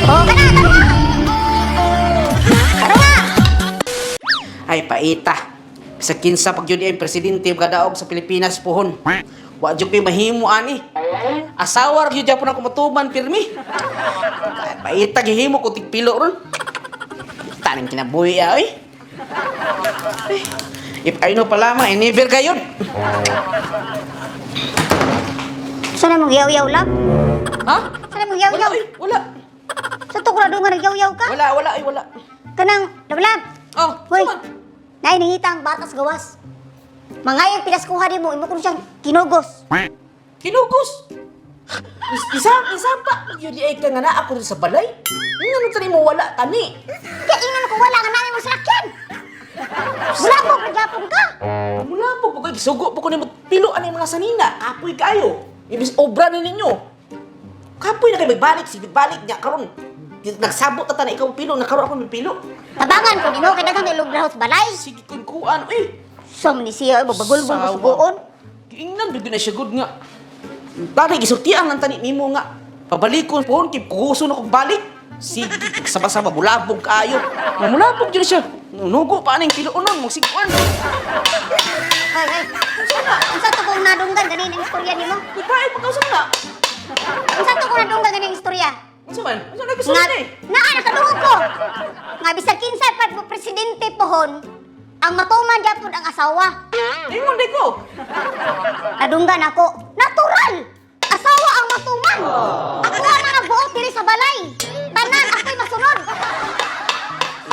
Oh, kana, tarunga! Tarunga! Ay, paita. Sa kinsa pag yun ay presidente kadaog sa Pilipinas pohon. Wa jud kay mahimo ani. Asawa ra gyud Japon ako matuman pirmi. Ay, paita gihimo ko tigpilo ron. Taning kinabuhi ay. If I know pala ma, never kayon. Sana mong yaw-yaw lang? Ha? Sana mong Wala, yaw-yaw? ay, wala. Sa tukurado nga nagyaw-yaw ka? Wala, ay, wala. Kanang, lablab! Oh, Hoy, suman. nahingita ang batas gawas. Mangayang pinaskuha di mo, imo ko siyang kinugos. Kinugos. Isa pa. Yun di ay ka nga na ako rin sa balay. Ano tani mo wala tani? Kaya ingnan ko wala nga namin mo salakyan. Bulabog, nagyapon ka. Mula po kay sugo po ko ni pilo ani mga sanina. Kapoy kayo. Ibis obra na ninyo. Kapoy na kayo magbalik, sige balik niya karon. Nagsabot na tanan ikaw pilo, nakaroon ako ng pilo. Tabangan ko nimo kay daghang ilog balay. Sige kun kuan eh. Som ni siya babagulbol mo Sawa. sugoon. Ingnan bigyan na siya good nga. Tani gisultian ang tani nimo nga. Pabalikon po kay kuso na kog balik. Sige, sama-sama bulabog kayo. Mulabog dyan siya. Nugo pa aning pilo unon, magsiguan. Ay. Unsa to kung nadunggan ganin ang istorya nimo? Goodbye, pagkausan na. Unsa to kung nadunggan ganin ang istorya? Ano man? Ano na gusto Nga, na eh? nakadungog ko. Nga bisag kinsa pat mo presidente pohon, ang matuman gyapon ang asawa. Ingon di ko. Nadunggan ako. Natural! Asawa ang matuman! Ako na nagbuot diri sa balay! Tanan, ako'y masunod!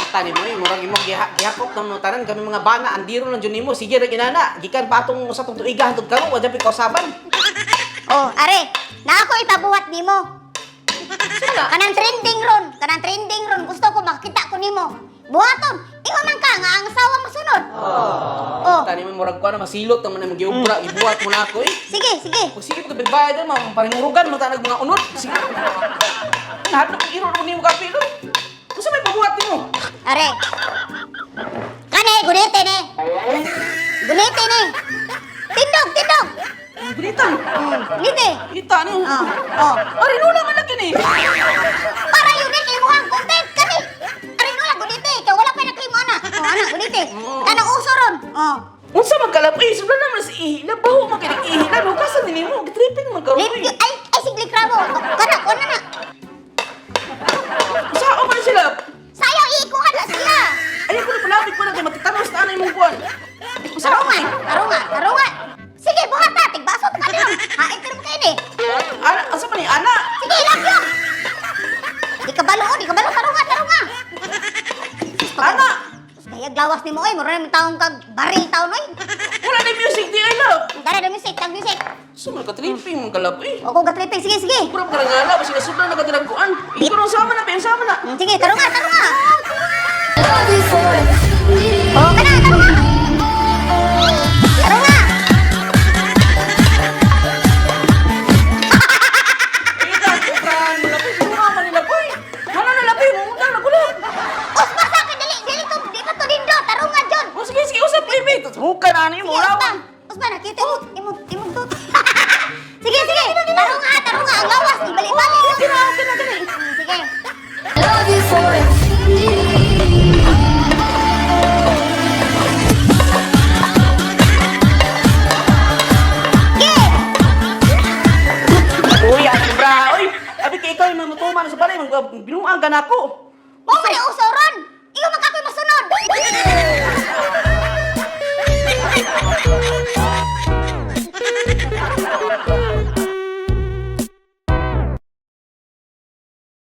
Tani mo, murag imong gihakop ng mga tanan kami mga bana andiro lang jud nimo. Sige ra ginana. Gikan pa atong sa tong tuiga hangtod karon wa jud kausaban. Oh, are, na ako ipabuhat nimo. Kanang trending ron. Gusto ko makita ko nimo. Buhaton, ingon man ka nga ang asawa masunod. Oh, Tani mo murag ko na masilot naman ang giubra, gibuhat mo na ako eh. sige. Kung sige pag bayad mo, paringurugan mo tanag mga unod. Sige. Lahat na pag-iro na nimo kapilo. Kung sa may pabuhat mo. Are. Kane, gunite ni. Gunite ni. Tindog. Gunitan. Gunite. Kita ni. Oh. Ari no naman lagi ni. Para yun ni mo ang content kani. Ari no lang gunite, kay wala pa na mo ana. Oh, ana gunite. Kanang uso ron. Oh. Unsa magkalapay subla naman sa ihila baho man kay ihila no kasan din mo gitripping man karon. Ay sigli krabo. Kana ko na na. Sao man sila? Sayo iikuhan na sila. Ay ko na palapit ko na kay matitanos na anay mong kuan. Tarunga. Sige, buhat na. Tigbasot ka nyo. Hain ka naman kayo ni. Ana, asa man ni ana? Sige, ilag yun. Di ka balo. Tarunga. Ana. Kaya glawas ni mo, oy. Mura naman taong kag baril taon, oy. Wala na music di I love. Dara na music, tag music. Sumal ka tripping man kalapay. O kung gatripping, sige. Pura ka ngala basi subla na katinag kuan. Ikaw sama na ben sama na. Sige, tarunga. O, kana, tarunga. Ika, kukan, malapit mo nga manilapay. Mana nalapay mo na nagulat. Os, basa ka, dali to. Di pa to dindo. Tarunga, John. O sige, usap limit. Hukan na ni mo lawan. Os ba, nakita mo? Imong to. Sige. Tarunga. Ang lawas, ibalik-balik. Sige. Uy, ate bra. Uy, abi kay ikaw yung mamutuman sa balay. Binuang ka na ako. Mo man uso